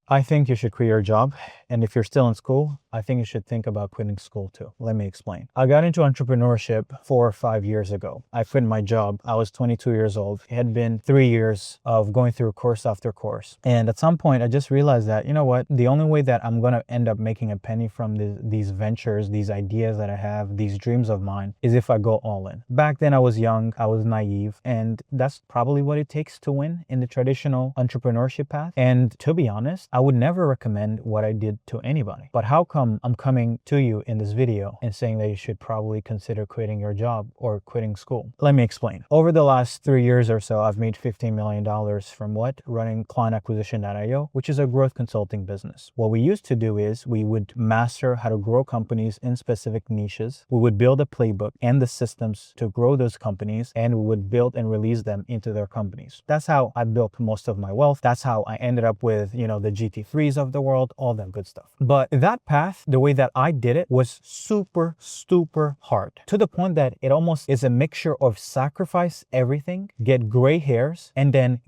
I think you should quit your job. And if you're still in school, I think you should think about quitting school too. Let me explain. I got into entrepreneurship 4 or 5 years ago. I quit my job. I was 22 years old. It had been 3 years of going through course after course. And at some point, I just realized that, you know what? The only way that I'm going to end up making a penny from these ventures, these ideas that I have, these dreams of mine, is if I go all in. Back then, I was young, I was naive, and that's probably what it takes to win in the traditional entrepreneurship path. And to be honest, I would never recommend what I did to anybody. But how come I'm coming to you in this video and saying that you should probably consider quitting your job or quitting school? Let me explain. Over the last 3 years or so, I've made $15 million from what? Running client acquisition.io, which is a growth consulting business. What we used to do is we would master how to grow companies in specific niches. We would build a playbook and the systems to grow those companies, and we would build and release them into their companies. That's how I built most of my wealth. That's how I ended up with, the GT3s of the world, all that good stuff. But that path, the way that I did it, was super hard, to the point that it almost is a mixture of sacrifice everything, get gray hairs, and then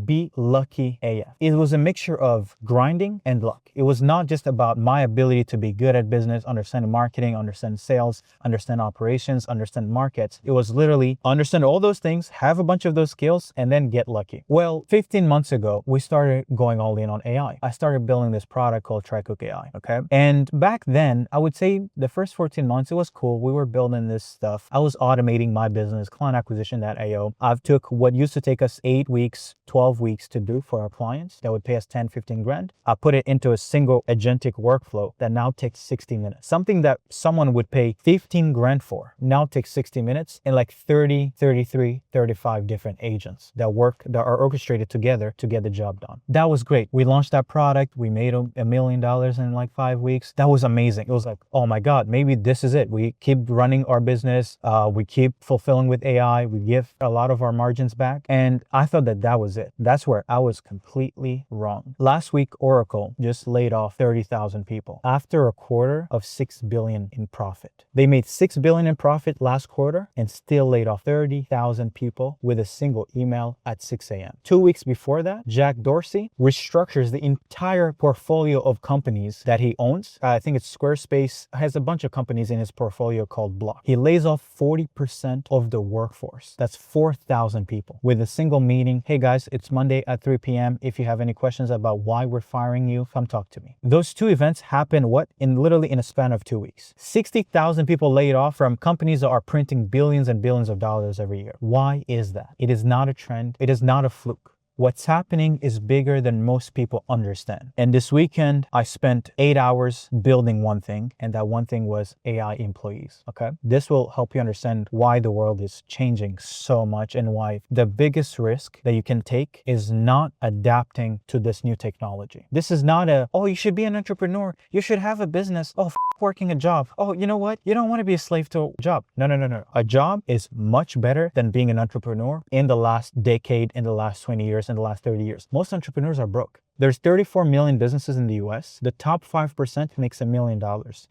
be lucky AF. It was a mixture of grinding and luck. It was not just about my ability to be good at business, understand marketing, understand sales, understand operations, understand markets. It was literally understand all those things, have a bunch of those skills, and then get lucky. Well, 15 months ago, we started going all in on AI. I started building this product called TryCook AI, okay? And back then, I would say the first 14 months, it was cool. We were building this stuff. I was automating my business, client acquisition.io. I've took what used to take us 8 weeks, 12 weeks to do for our clients that would pay us 10, 15 grand. I put it into a single agentic workflow that now takes 60 minutes. Something that someone would pay 15 grand for now takes 60 minutes, and like 30, 33, 35 different agents that are orchestrated together to get the job done. That was great. We launched that product. We made $1 million in like 5 weeks. That was amazing. It was like, oh my God, maybe this is it. We keep running our business. We keep fulfilling with AI. We give a lot of our margins back. And I thought that was it. That's where I was completely wrong. Last week, Oracle just laid off 30,000 people after a quarter of $6 billion in profit. They made $6 billion in profit last quarter and still laid off 30,000 people with a single email at 6 a.m. 2 weeks before that, Jack Dorsey restructures the entire portfolio of companies that he owns. I think it's Squarespace, has a bunch of companies in his portfolio called Block. He lays off 40% of the workforce. That's 4,000 people with a single meeting. Hey guys, it's Monday at 3 p.m. If you have any questions about why we're firing you, come talk to me. Those two events happened literally in a span of 2 weeks. 60,000 people laid off from companies that are printing billions and billions of dollars every year. Why is that? It is not a trend. It is not a fluke. What's happening is bigger than most people understand. And this weekend, I spent 8 hours building one thing, and that one thing was AI employees, okay? This will help you understand why the world is changing so much and why the biggest risk that you can take is not adapting to this new technology. This is not you should be an entrepreneur. You should have a business. Working a job. Oh, you know what? You don't want to be a slave to a job. No. A job is much better than being an entrepreneur in the last decade, in the last 20 years, in the last 30 years. Most entrepreneurs are broke. There's 34 million businesses in the US. The top 5% makes $1 million.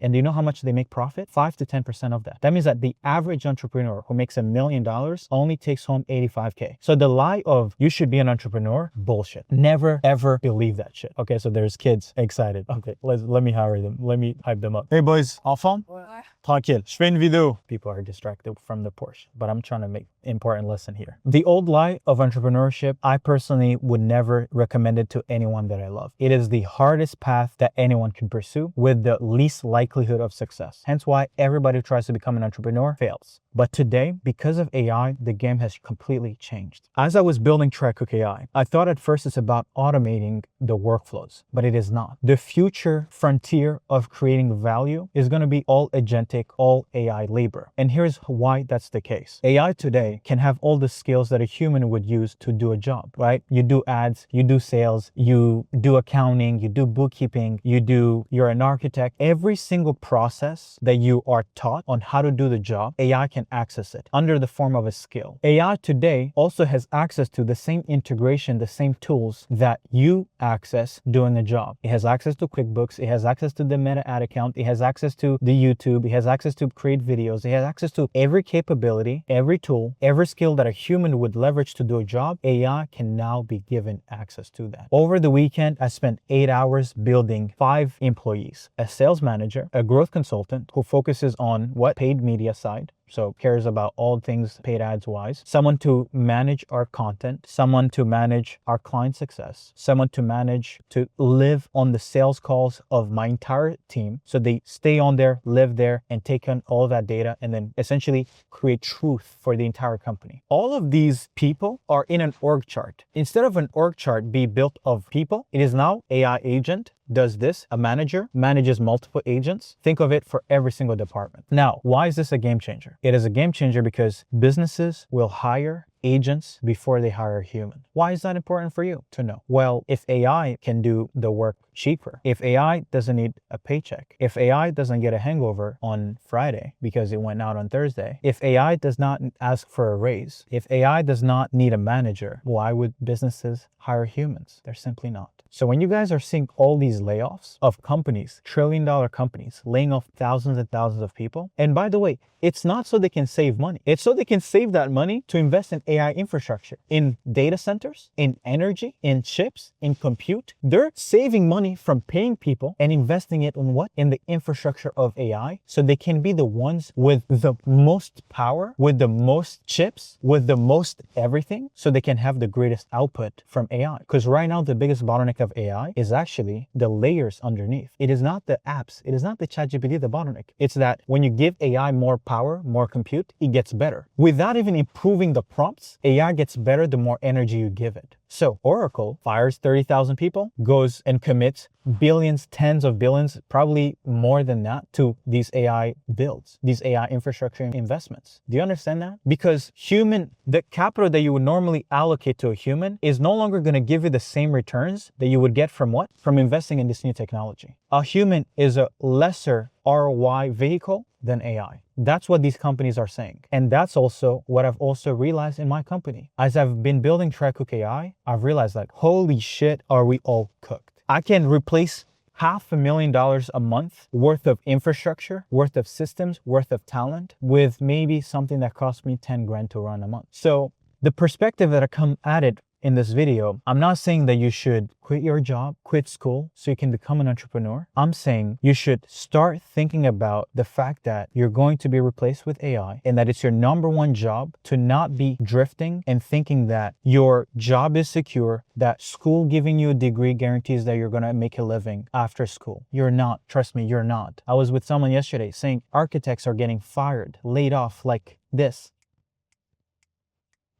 And do you know how much they make profit? 5 to 10% of that. That means that the average entrepreneur who makes $1 million only takes home 85K. So the lie of you should be an entrepreneur, bullshit. Never ever believe that shit. Okay, so there's kids excited. Okay, let me hire them. Let me hype them up. Hey boys, enfants? Ouais. Tranquille, je fais une vidéo. People are distracted from the Porsche, but I'm trying to make important lesson here. The old lie of entrepreneurship, I personally would never recommend it to anyone that I love. It is the hardest path that anyone can pursue with the least likelihood of success. Hence why everybody who tries to become an entrepreneur fails. But today, because of AI, the game has completely changed. As I was building TryCook AI, I thought at first it's about automating the workflows, but it is not. The future frontier of creating value is going to be all agentic, all AI labor. And here's why that's the case. AI today can have all the skills that a human would use to do a job, right? You do ads, you do sales, you do accounting, you do bookkeeping, you're an architect. Every single process that you are taught on how to do the job, AI can access it under the form of a skill. AI today also has access to the same integration, the same tools that you access doing a job. It has access to QuickBooks, it has access to the Meta ad account, it has access to the YouTube, it has access to create videos, it has access to every capability, every tool, Every skill that a human would leverage to do a job, AI can now be given access to that. Over the weekend, I spent 8 hours building 5 employees, a sales manager, a growth consultant who focuses on what paid media side, so cares about all things paid ads wise, someone to manage our content, someone to manage our client success, someone to live on the sales calls of my entire team. So they stay on there, live there, and take on all that data and then essentially create truth for the entire company. All of these people are in an org chart. Instead of an org chart be built of people, it is now AI agent does this. A manager manages multiple agents. Think of it for every single department. Now, why is this a game changer? It is a game changer because businesses will hire agents before they hire a human. Why is that important for you to know? Well, if AI can do the work cheaper, if AI doesn't need a paycheck, if AI doesn't get a hangover on Friday because it went out on Thursday, if AI does not ask for a raise, if AI does not need a manager, why would businesses hire humans? They're simply not. So when you guys are seeing all these layoffs of companies, trillion-dollar companies, laying off thousands and thousands of people, and by the way, it's not so they can save money. It's so they can save that money to invest in AI infrastructure, in data centers, in energy, in chips, in compute. They're saving money from paying people and investing it in what? In the infrastructure of AI, so they can be the ones with the most power, with the most chips, with the most everything, so they can have the greatest output from AI. Because right now, the biggest bottleneck of AI is actually the layers underneath. It is not the apps. It is not the ChatGPT, the bottleneck. It's that when you give AI more power, more compute, it gets better. Without even improving the prompts, AI gets better the more energy you give it. So Oracle fires 30,000 people, goes and commits billions, tens of billions, probably more than that, to these AI builds, these AI infrastructure investments. Do you understand that? Because the capital that you would normally allocate to a human is no longer going to give you the same returns that you would get from what? From investing in this new technology. A human is a lesser ROI vehicle than AI. That's what these companies are saying. And that's also what I've also realized in my company. As I've been building TryCook AI, I've realized like, holy shit, are we all cooked? I can replace $500,000 a month worth of infrastructure, worth of systems, worth of talent with maybe something that cost me 10 grand to run a month. So the perspective that I come at it in this video, I'm not saying that you should quit your job, quit school so you can become an entrepreneur. I'm saying you should start thinking about the fact that you're going to be replaced with AI and that it's your number one job to not be drifting and thinking that your job is secure, that school giving you a degree guarantees that you're going to make a living after school. You're not. Trust me, you're not. I was with someone yesterday saying architects are getting fired, laid off like this.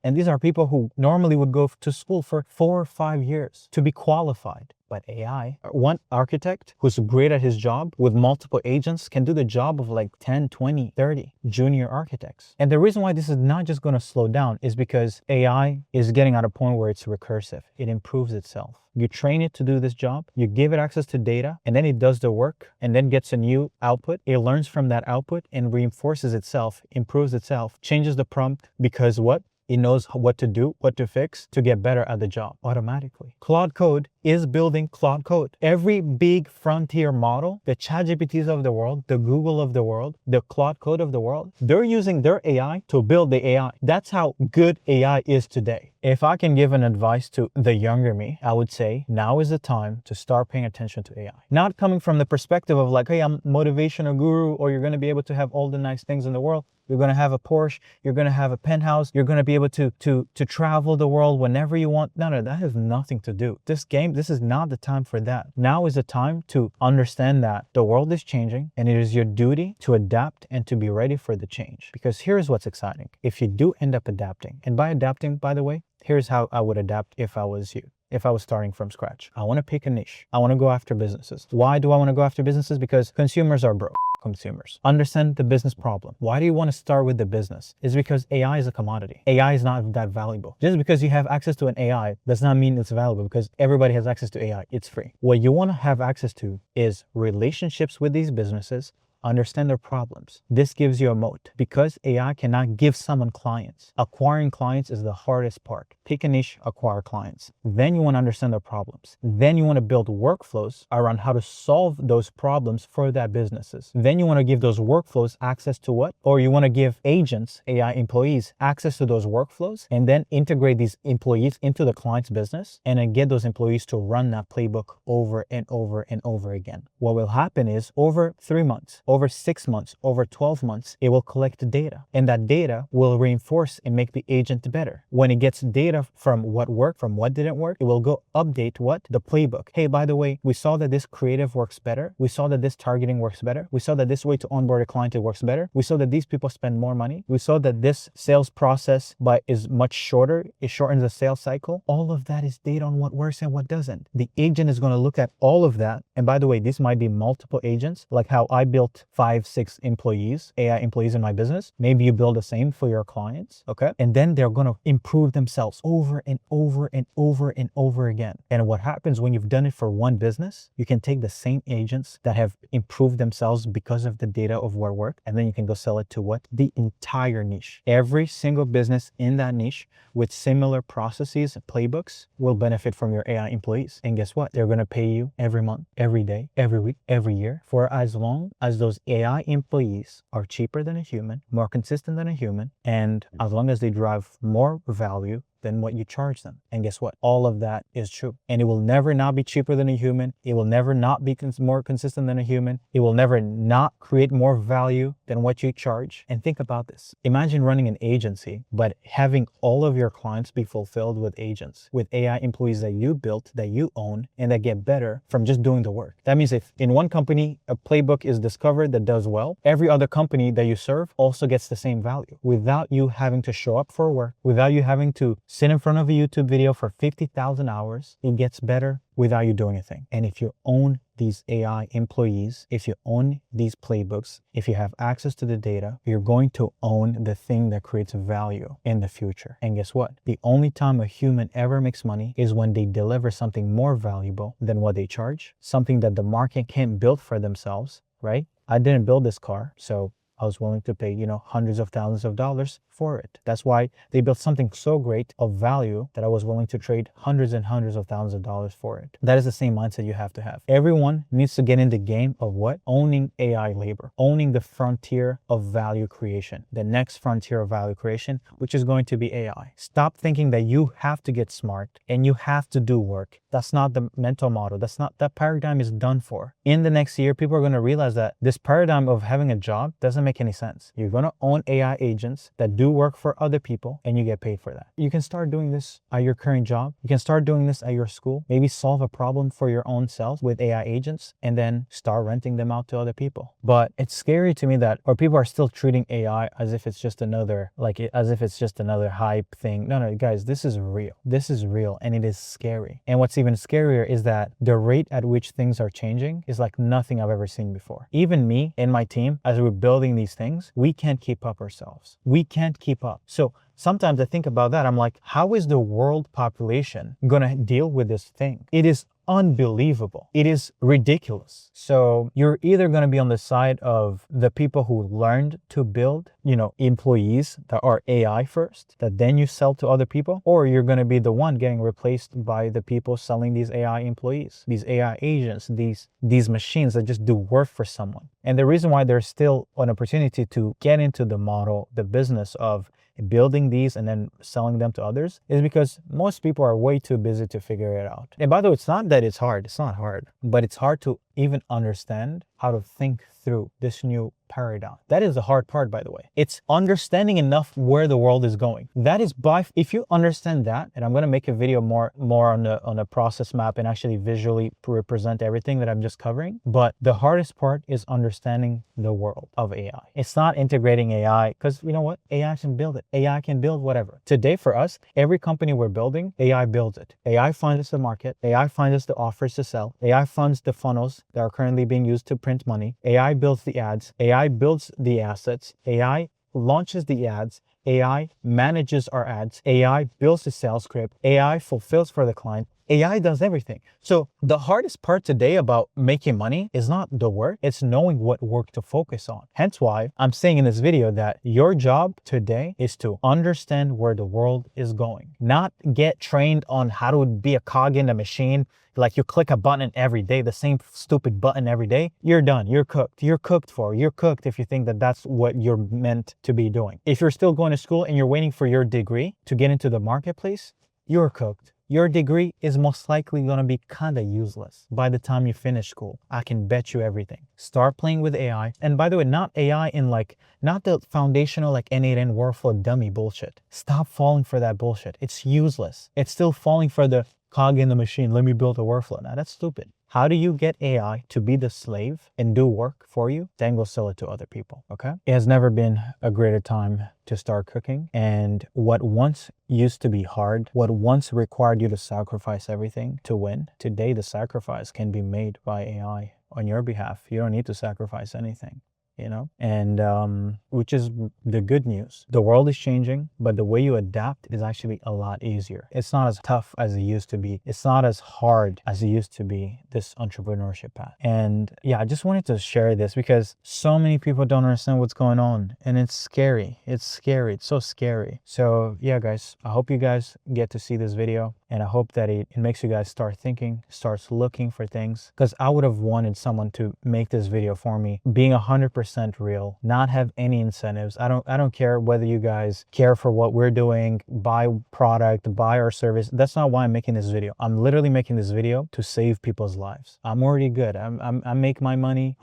And these are people who normally would go to school for 4 or 5 years to be qualified. But AI, one architect who's great at his job with multiple agents can do the job of like 10, 20, 30 junior architects. And the reason why this is not just going to slow down is because AI is getting at a point where it's recursive. It improves itself. You train it to do this job, you give it access to data, and then it does the work and then gets a new output. It learns from that output and reinforces itself, improves itself, changes the prompt because what? It knows what to do, what to fix to get better at the job automatically. Claude Code is building Claude Code. Every big frontier model, the ChatGPTs of the world, the Google of the world, the Claude Code of the world, they're using their AI to build the AI. That's how good AI is today. If I can give an advice to the younger me, I would say now is the time to start paying attention to AI. Not coming from the perspective of like, hey, I'm a motivational guru, or you're going to be able to have all the nice things in the world. You're going to have a Porsche, you're going to have a penthouse, you're going to be able to travel the world whenever you want. No, that has nothing to do. This is not the time for that. Now is the time to understand that the world is changing and it is your duty to adapt and to be ready for the change. Because here's what's exciting. If you do end up adapting, and by adapting, by the way, here's how I would adapt if I was you. If I was starting from scratch, I want to pick a niche. I want to go after businesses. Why do I want to go after businesses? Because consumers are broke. Consumers. Understand the business problem. Why do you want to start with the business? It's because AI is a commodity. AI is not that valuable. Just because you have access to an AI does not mean it's valuable, because everybody has access to AI. It's free. What you want to have access to is relationships with these businesses, understand their problems. This gives you a moat because AI cannot give someone clients. Acquiring clients is the hardest part. Pick a niche, acquire clients. Then you want to understand their problems. Then you want to build workflows around how to solve those problems for that businesses. Then you want to give those workflows access to what? Or you want to give agents, AI employees, access to those workflows and then integrate these employees into the client's business and then get those employees to run that playbook over and over and over again. What will happen is over 3 months, over 6 months, over 12 months, it will collect data and that data will reinforce and make the agent better. When it gets data from what worked, from what didn't work, it will go update what? The playbook. Hey, by the way, we saw that this creative works better. We saw that this targeting works better. We saw that this way to onboard a client, it works better. We saw that these people spend more money. We saw that this sales process is much shorter. It shortens the sales cycle. All of that is data on what works and what doesn't. The agent is going to look at all of that. And by the way, this might be multiple agents, like how I built 5, 6 employees, AI employees in my business. Maybe you build the same for your clients. Okay. And then they're going to improve themselves over and over and over and over again. And what happens when you've done it for one business, you can take the same agents that have improved themselves because of the data of what worked, and then you can go sell it to what? The entire niche. Every single business in that niche with similar processes and playbooks will benefit from your AI employees. And guess what? They're going to pay you every month, every day, every week, every year for as long as those AI employees are cheaper than a human, more consistent than a human, and as long as they drive more value than what you charge them. And guess what? All of that is true. And it will never not be cheaper than a human. It will never not be more consistent than a human. It will never not create more value than what you charge. And think about this. Imagine running an agency, but having all of your clients be fulfilled with agents, with AI employees that you built, that you own, and that get better from just doing the work. That means if in one company, a playbook is discovered that does well, every other company that you serve also gets the same value without you having to show up for work, without you having to sit in front of a YouTube video for 50,000 hours. It gets better without you doing a thing. And if you own these AI employees, if you own these playbooks, if you have access to the data, you're going to own the thing that creates value in the future. And guess what? The only time a human ever makes money is when they deliver something more valuable than what they charge, something that the market can't build for themselves, right? I didn't build this car, so I was willing to pay, hundreds of thousands of dollars for it. That's why they built something so great of value that I was willing to trade hundreds and hundreds of thousands of dollars for it. That is the same mindset you have to have. Everyone needs to get in the game of what? Owning AI labor, owning the frontier of value creation, the next frontier of value creation, which is going to be AI. Stop thinking that you have to get smart and you have to do work. That's not the mental model. That paradigm is done for. In the next year, people are going to realize that this paradigm of having a job doesn't make any sense. You're going to own AI agents that do work for other people and you get paid for that. You can start doing this at your current job. You can start doing this at your school. Maybe solve a problem for your own self with AI agents and then start renting them out to other people. But it's scary to me that, or people are still treating AI as if it's just another, hype thing. No, guys, this is real. This is real and it is scary. And what's even scarier is that the rate at which things are changing is like nothing I've ever seen before. Even me and my team, as we're building these things, we can't keep up ourselves. We can't keep up. So sometimes I think about that. I'm like, how is the world population gonna deal with this thing? It is unbelievable. It is ridiculous. So you're either going to be on the side of the people who learned to build, employees that are AI first, that then you sell to other people, or you're going to be the one getting replaced by the people selling these AI employees, these AI agents, these machines that just do work for someone. And the reason why there's still an opportunity to get into the model, the business of building these and then selling them to others is because most people are way too busy to figure it out. And by the way, it's not that it's hard. It's not hard, but it's hard to even understand how to think through this new paradigm. That is the hard part, by the way. It's understanding enough where the world is going. That is if you understand that, and I'm going to make a video more on a process map and actually visually represent everything that I'm just covering. But the hardest part is understanding the world of AI. It's not integrating AI because you know what? AI can build it. AI can build whatever. Today for us, every company we're building, AI builds it. AI finds the market. AI finds the offers to sell. AI funds the funnels that are currently being used to print money. AI builds the ads. AI builds the assets. AI launches the ads. AI manages our ads. AI builds the sales script. AI fulfills for the client. AI does everything. So the hardest part today about making money is not the work, it's knowing what work to focus on. Hence why I'm saying in this video that your job today is to understand where the world is going, not get trained on how to be a cog in the machine. Like you click a button every day, the same stupid button every day, you're done, you're cooked, you're cooked if you think that that's what you're meant to be doing. If you're still going to school and you're waiting for your degree to get into the marketplace, you're cooked. Your degree is most likely going to be kind of useless by the time you finish school. I can bet you everything. Start playing with AI. And by the way, not AI in like, not the foundational like N8N workflow dummy bullshit. Stop falling for that bullshit. It's useless. It's still falling for the cog in the machine. Let me build a workflow. Now that's stupid. How do you get AI to be the slave and do work for you? Then go sell it to other people, okay? It has never been a greater time to start cooking. And what once used to be hard, what once required you to sacrifice everything to win, today the sacrifice can be made by AI on your behalf. You don't need to sacrifice anything. You know, and which is the good news. The world is changing, but the way you adapt is actually a lot easier. It's not as tough as it used to be. It's not as hard as it used to be, this entrepreneurship path. And yeah, I just wanted to share this because so many people don't understand what's going on, and it's scary. It's scary. It's so scary. So yeah, guys, I hope you guys get to see this video, and I hope that it makes you guys start thinking, starts looking for things, because I would have wanted someone to make this video for me, being 100% real, not have any incentives. I don't care whether you guys care for what we're doing, buy product, buy our service. That's not why I'm making this video. I'm literally making this video to save people's lives. I'm already good. I make my money.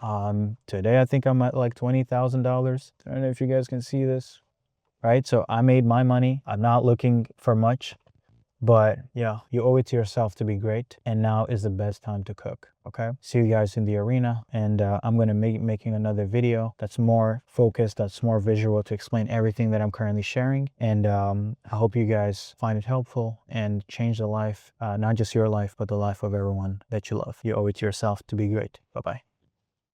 Today I think I'm at like $20,000. I don't know if you guys can see this, right? So I made my money. I'm not looking for much. But yeah, you owe it to yourself to be great. And now is the best time to cook. Okay. See you guys in the arena. And I'm going to making another video that's more focused, that's more visual to explain everything that I'm currently sharing. And I hope you guys find it helpful and change the life, not just your life, but the life of everyone that you love. You owe it to yourself to be great. Bye-bye.